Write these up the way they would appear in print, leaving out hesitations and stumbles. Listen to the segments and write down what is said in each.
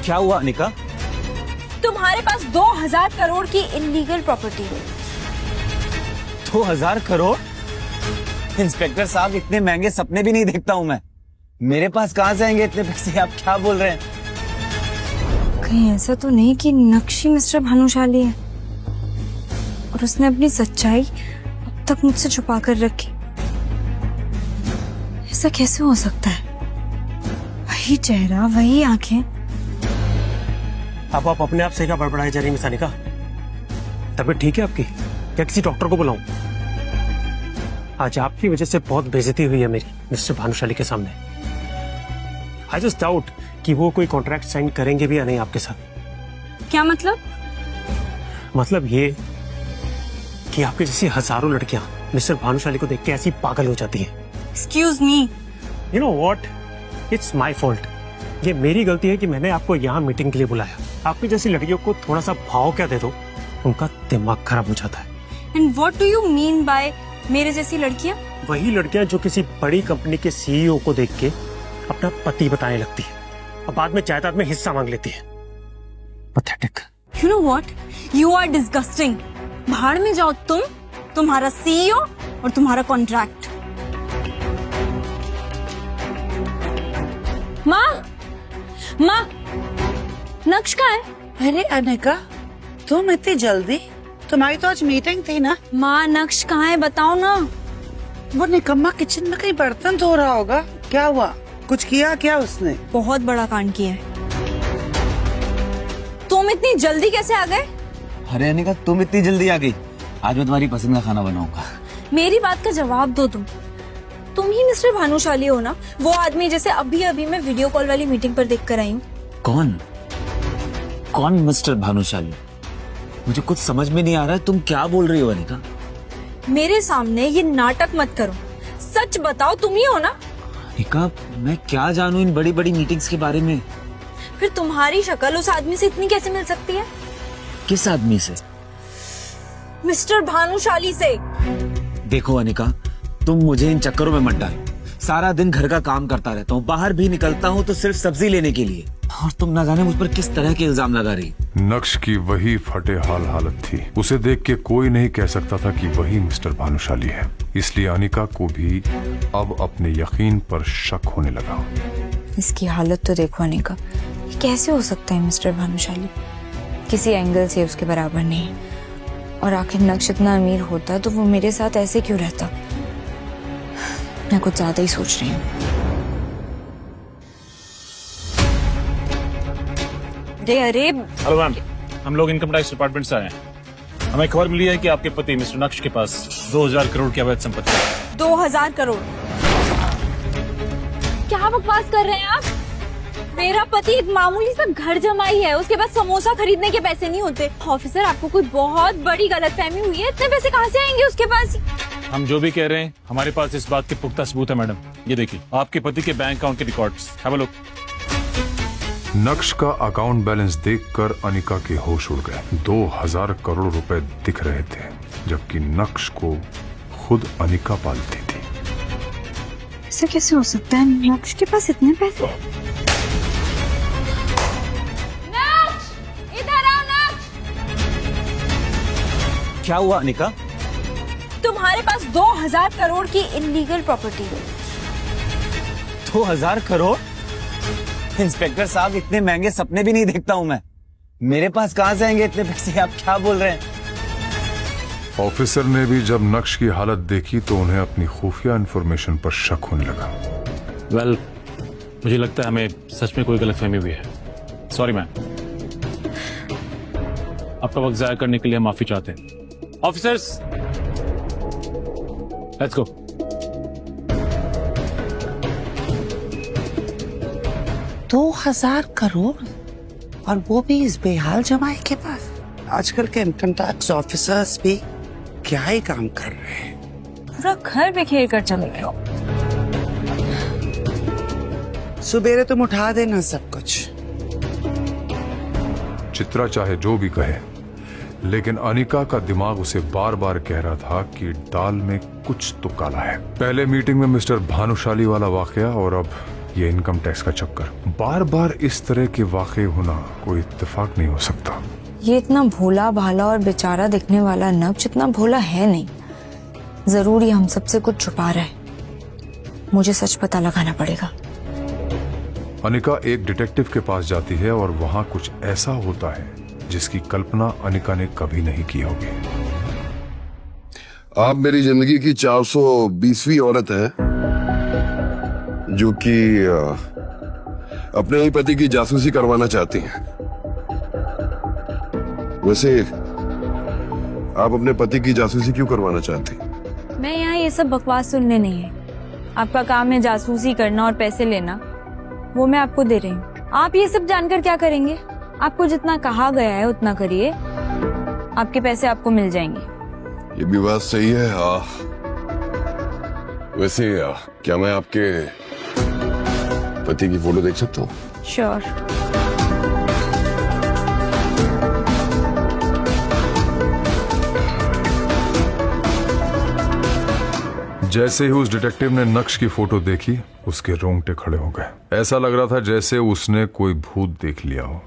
क्या हुआ अनिका? तुम्हारे पास 2000 करोड़ की इलीगल प्रॉपर्टी है। 2000 करोड़? इंस्पेक्टर साहब, इतने महंगे सपने भी नहीं देखता हूँ मैं। मेरे पास कहाँ से आएंगे इतने पैसे? आप क्या बोल रहे हैं? कहीं ऐसा तो नहीं कि नक्शी मिस्टर भानुशाली है और उसने अपनी सच्चाई अब तक मुझसे छुपा कर रखी? ऐसा कैसे हो सकता है? वही चेहरा, वही आंखें। आप अपने आप से क्या बड़बड़ाई जा रही मिस अनिका? तबीयत ठीक है आपकी? क्या किसी डॉक्टर को बुलाऊं? आज आपकी वजह से बहुत बेइज्जती हुई है मेरी मिस्टर भानुशाली के सामने। आई जस्ट डाउट कि वो कोई कॉन्ट्रैक्ट साइन करेंगे भी या नहीं आपके साथ। क्या मतलब? मतलब ये कि आपकी जैसी हजारों लड़कियां मिस्टर भानुशाली को देख के ऐसी पागल हो जाती हैं। Excuse me. You know what, it's my fault. ये मेरी गलती है कि मैंने आपको यहाँ मीटिंग के लिए बुलाया। आपकी जैसी लड़कियों को थोड़ा सा भाव क्या दे दो, उनका दिमाग खराब हो जाता है। And what do you mean by मेरे जैसी लड़कियां? वही लड़कियां जो किसी बड़ी कंपनी के सीईओ को देख के अपना पति बताने लगती है और बाद में जायदाद में हिस्सा मांग लेती है। Pathetic. You know what, you are disgusting. भाड़ में जाओ तुम, तुम्हारा सीईओ और तुम्हारा कॉन्ट्रैक्ट। माँ, माँ, नक्श कहाँ है? अरे अनिका, तुम इतनी जल्दी? तुम्हारी तो आज मीटिंग थी ना। माँ, नक्श कहाँ है बताओ ना। वो निकम्मा किचन में कहीं बर्तन धो रहा होगा। क्या हुआ? कुछ किया क्या उसने? बहुत बड़ा कांड किया है। तुम इतनी जल्दी कैसे आ गए? अरे अनिका, तुम इतनी जल्दी आ गई? आज मैं तुम्हारी पसंद का खाना बनाऊंगा। मेरी बात का जवाब दो। तुम ही मिस्टर भानुशाली हो ना? वो आदमी जैसे अभी अभी मैं वीडियो कॉल वाली मीटिंग पर देख कर आई हूँ। कौन मिस्टर भानुशाली? मुझे कुछ समझ में नहीं आ रहा है, तुम क्या बोल रही हो अनिका? मेरे सामने ये नाटक मत करो, सच बताओ, तुम ही हो ना? अनिका, मैं क्या जानूं इन बड़ी बड़ी मीटिंग्स के बारे में? फिर तुम्हारी शक्ल उस आदमी से इतनी कैसे मिल सकती है? किस आदमी से? मिस्टर भानुशाली से। देखो अनिका, तुम मुझे इन चक्करों में मत डालो। सारा दिन घर का काम करता रहता हूँ, बाहर भी निकलता हूँ तो सिर्फ सब्जी लेने के लिए, और तुम ना जाने मुझ पर किस तरह के इल्जाम लगा रही। नक्श की वही फटे हाल हालत थी। उसे देख के कोई नहीं कह सकता था कि वही मिस्टर भानुशाली है। इसलिए अनिका को भी अब अपने यकीन पर शक होने लगा। इसकी हालत तो देखो अनिका, ये कैसे हो सकता है मिस्टर भानुशाली? किसी एंगल से उसके बराबर नहीं। और आखिर नक्श इतना अमीर होता तो वो मेरे साथ ऐसे क्यों रहता? मैं कुछ ज्यादा ही सोच रही हूँ। अरे हेलो मैम, हम लोग इनकम टैक्स डिपार्टमेंट से आए हैं। हमें खबर मिली है कि आपके पति मिस्टर नक्श के पास 2000 करोड़ की अवैध संपत्ति है। 2000 करोड़? क्या बकवास कर रहे हैं आप? मेरा पति एक मामूली सा घर जमाई है, उसके पास समोसा खरीदने के पैसे नहीं होते। ऑफिसर, आपको कोई बहुत बड़ी गलतफहमी हुई है। इतने पैसे कहाँ से आएंगे उसके पास? हम जो भी कह रहे हैं, हमारे पास इस बात के पुख्ता सबूत है मैडम। ये देखिए, आपके पति के बैंक अकाउंट के रिकॉर्ड्स। Have a look. नक्श का अकाउंट बैलेंस देखकर अनिका के होश उड़ गए। 2000 करोड़ रुपए दिख रहे थे, जबकि नक्श को खुद अनिका पालती थी। ऐसा कैसे हो सकता है? नक्श के पास इतने पैसे? नक्श, इधर आओ नक्श। क्या हुआ अनिका? तुम्हारे पास 2000 करोड़ की इलीगल प्रॉपर्टी है। 2000 करोड़? इंस्पेक्टर साहब, इतने महंगे सपने भी नहीं देखता हूँ मैं। मेरे पास कहाँ से आएंगे इतने पैसे? आप क्या बोल रहे हैं? ऑफिसर ने भी जब नक्श की हालत देखी तो उन्हें अपनी खुफिया इंफॉर्मेशन पर शक होने लगा। वेल, मुझे लगता है हमें सच में कोई गलतफहमी हुई है। Sorry ma'am. आपका वक्त जाया करने के लिए हम माफी चाहते हैं। Officers, let's go. दो 2000 करोड़, और वो भी इस बेहाल जमाई के पास। आजकल के इनकम टैक्स ऑफिसर्स भी क्या ही काम कर रहे हैं। पूरा घर बिखेर कर चले गए हो। सुबेरे तुम उठा देना सब कुछ। चित्रा चाहे जो भी कहे, लेकिन अनिका का दिमाग उसे बार बार कह रहा था कि दाल में कुछ तो काला है। पहले मीटिंग में मिस्टर भानुशाली वाला वाकया, और अब ये इनकम टैक्स का चक्कर, बार बार इस तरह के वाकये होना कोई इत्तेफाक नहीं हो सकता। ये इतना भोला भाला और बेचारा दिखने वाला नक्श इतना भोला है नहीं। जरूर ये हम सबसे कुछ छुपा रहा है। मुझे सच पता लगाना पड़ेगा। अनिका एक डिटेक्टिव के पास जाती है और वहां कुछ ऐसा होता है जिसकी कल्पना अनिका ने कभी नहीं की होगी। आप मेरी जिंदगी की 420वीं औरत है जो कि अपने ही पति की जासूसी करवाना चाहती हैं। वैसे आप अपने पति की जासूसी क्यों करवाना चाहती? मैं यहाँ ये सब बकवास सुनने नहीं है। आपका काम है जासूसी करना और पैसे लेना, वो मैं आपको दे रही हूँ। आप ये सब जानकर क्या करेंगे? आपको जितना कहा गया है उतना करिए, आपके पैसे आपको मिल जाएंगे। ये भी बात सही है। वैसे क्या मैं आपके पति की फोटो देख सकता हूँ? श्योर। जैसे ही उस डिटेक्टिव ने नक्श की फोटो देखी, उसके रोंगटे खड़े हो गए। ऐसा लग रहा था जैसे उसने कोई भूत देख लिया हो।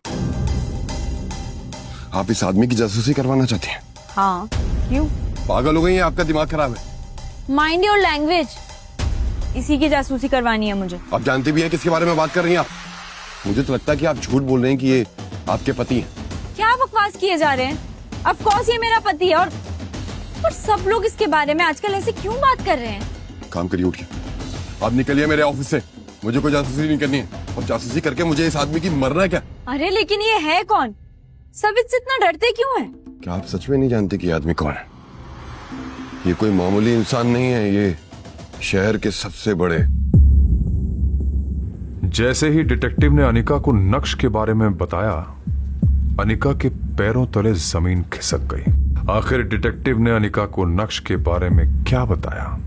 आप इस आदमी की जासूसी करवाना चाहती हैं? हाँ, क्यों? पागल हो गई हैं? आपका दिमाग खराब है। Mind your language. इसी की जासूसी करवानी है मुझे। आप जानती भी हैं किसके बारे में बात कर रही हैं आप? मुझे तो लगता है कि आप झूठ बोल रहे हैं कि ये आपके पति हैं। क्या बकवास किए जा रहे हैं? ऑफ कोर्स ये मेरा पति है और सब लोग इसके बारे में आजकल ऐसे क्यों बात कर रहे हैं? काम करिए, उठिए। आप निकलिए मेरे ऑफिस से। मुझे कोई जासूसी नहीं करनी है। और जासूसी करके मुझे इस आदमी की मरना है क्या? अरे लेकिन ये है कौन? सब इससे इतना डरते क्यों हैं? क्या आप सच में नहीं जानते कि ये आदमी कौन है? ये कोई मामूली इंसान नहीं है, ये शहर के सबसे बड़े। जैसे ही डिटेक्टिव ने अनिका को नक्श के बारे में बताया, अनिका के पैरों तले जमीन खिसक गई। आखिर डिटेक्टिव ने अनिका को नक्श के बारे में क्या बताया?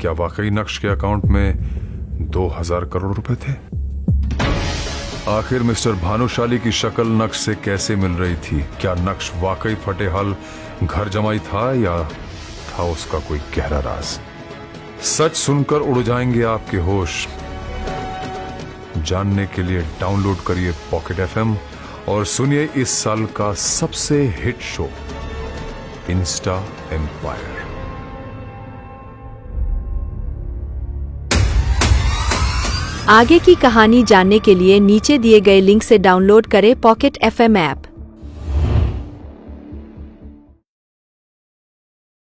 क्या वाकई नक्श के अकाउंट में 2000 करोड़ रुपए थे? आखिर मिस्टर भानुशाली की शक्ल नक्श से कैसे मिल रही थी? क्या नक्श वाकई फटेहाल घर जमाई था या था उसका कोई गहरा राज? सच सुनकर उड़ जाएंगे आपके होश। जानने के लिए डाउनलोड करिए पॉकेट FM और सुनिए इस साल का सबसे हिट शो इंस्टा एम्पायर। आगे की कहानी जानने के लिए नीचे दिए गए लिंक से डाउनलोड करें पॉकेट FM ऐप।